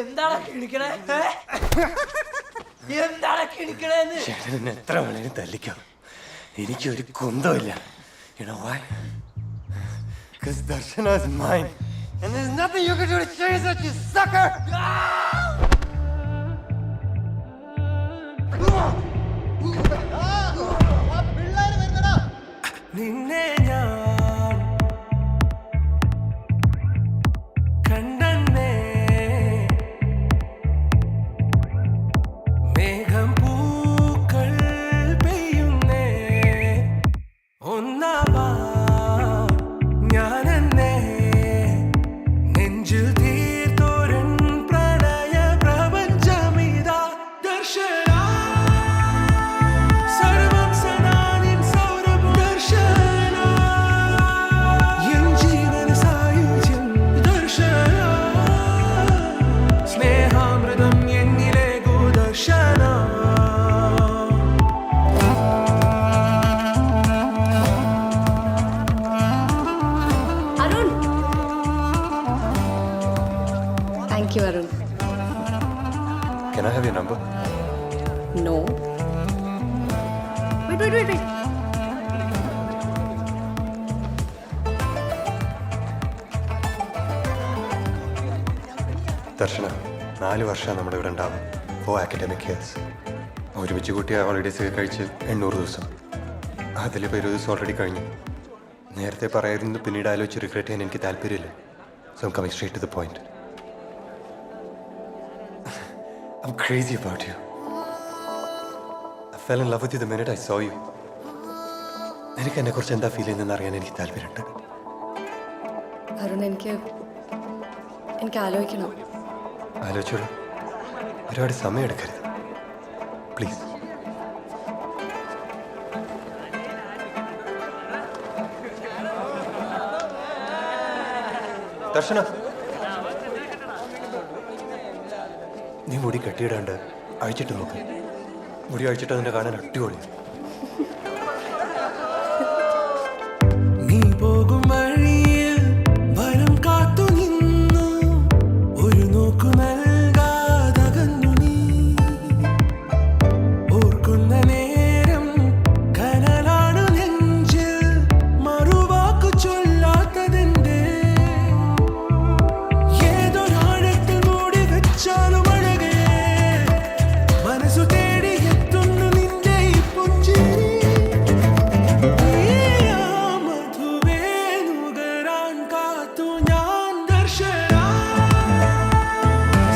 എന്താണ് കിണിക്കണേ? എന്താണ് കിണിക്കണേന്ന്? ചേട്ടൻ എത്ര വേണേലും തല്ലിക്കോ, എനിക്കൊരു കുന്തമില്ല. You know why? Because Darshana is mine, and there's nothing you can do to change that, you sucker! നിന്നെ ഞാൻ കണ്ടന്നേ, മേഘം പൂക്കൾ പെയ്യുന്നേ, ഒന്നാവാ ഞാനെന്നേ, നെഞ്ചിൽ തീർത്തോരൻ പ്രണയ പ്രപഞ്ചമിതാ ദർശന. സർവം സദാ നിൻ സൗരഭം ദർശന, എൻ ജീവന സായുജ്യം ദർശന, സ്നേഹാമൃതം എന്നിലേകു ദർശന. Arun. Thank you, Arun. Can I have your number? No. Wait. ദർശന, 4 വർഷം നമ്മുടെ ഇവിടെ ഉണ്ടാവും. 4 അക്കാഡമിക് ഇയേഴ്സ്. ഒരുമിച്ച് കൂട്ടിയ ഹോളിഡേയ്സ് ഒക്കെ കഴിച്ച് 800 ദിവസം. അതിലിപ്പോൾ 20 ദിവസം ഓൾറെഡി കഴിഞ്ഞു. നേരത്തെ പറയായിരുന്നു, പിന്നീട് ആലോചിച്ച് റിഗ്രറ്റ് ചെയ്യാൻ എനിക്ക് താല്പര്യമില്ല. So I'm coming straight to the point. I'm crazy about you. I fell in love with you the minute I saw you. എനിക്ക് എന്നെക്കുറിച്ച് എന്താ ഫീൽ ചെയ്യുന്നതെന്ന് അറിയാൻ എനിക്ക് താല്പര്യമുണ്ട്. അരുൺ, എനിക്ക് ആലോചിക്കണം. ആലോചിച്ചോളൂ, ഒരുപാട് സമയം എടുക്കരുത് പ്ലീസ്. ദർശന, നീ മുടി കെട്ടിയിടാണ്ട് അഴിച്ചിട്ട് നോക്ക്. മുടി അഴിച്ചിട്ട് അതിൻ്റെ കാണാൻ അടിപൊളി. നീ പോകും വഴിയിൽ വരം കാത്തു നിന്നു, ഒരു നോക്കു നൽകാതകന്നു നീ. ഓർക്കുന്ന നേരം കനലാണു നെഞ്ചിൽ, മറുവാക്കു ചൊല്ലാത്തതെന്റെ. ഏതൊരാഴത്തിൽ മൂടി വെച്ചാലും മനസ്സു തേടി എത്തുന്നു നിന്റെ ഈ പുഞ്ചിരി. മധുവേ നുകരാൻ കാത്തു ഞാൻ ദർശന,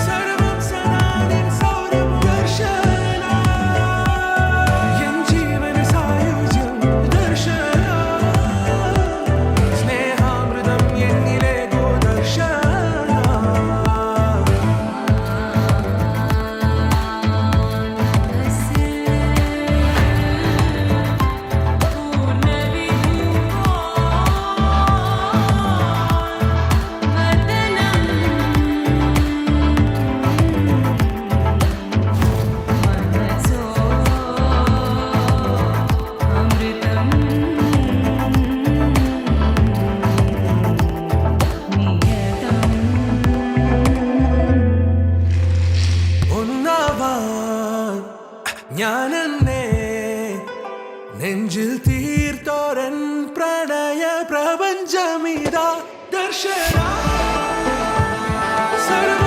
സർവം സദാ നിൻ സൗരഭം ദർശന, എൻ ജീവന സായുജ്യം ദർശന, സ്നേഹാമൃതം എന്നിലേകു ദർശന. ഞാനെന്നെ നെഞ്ചിൽ തീർത്തോരൻ പ്രണയ പ്രപഞ്ചമിതാ ദർശന. സർവ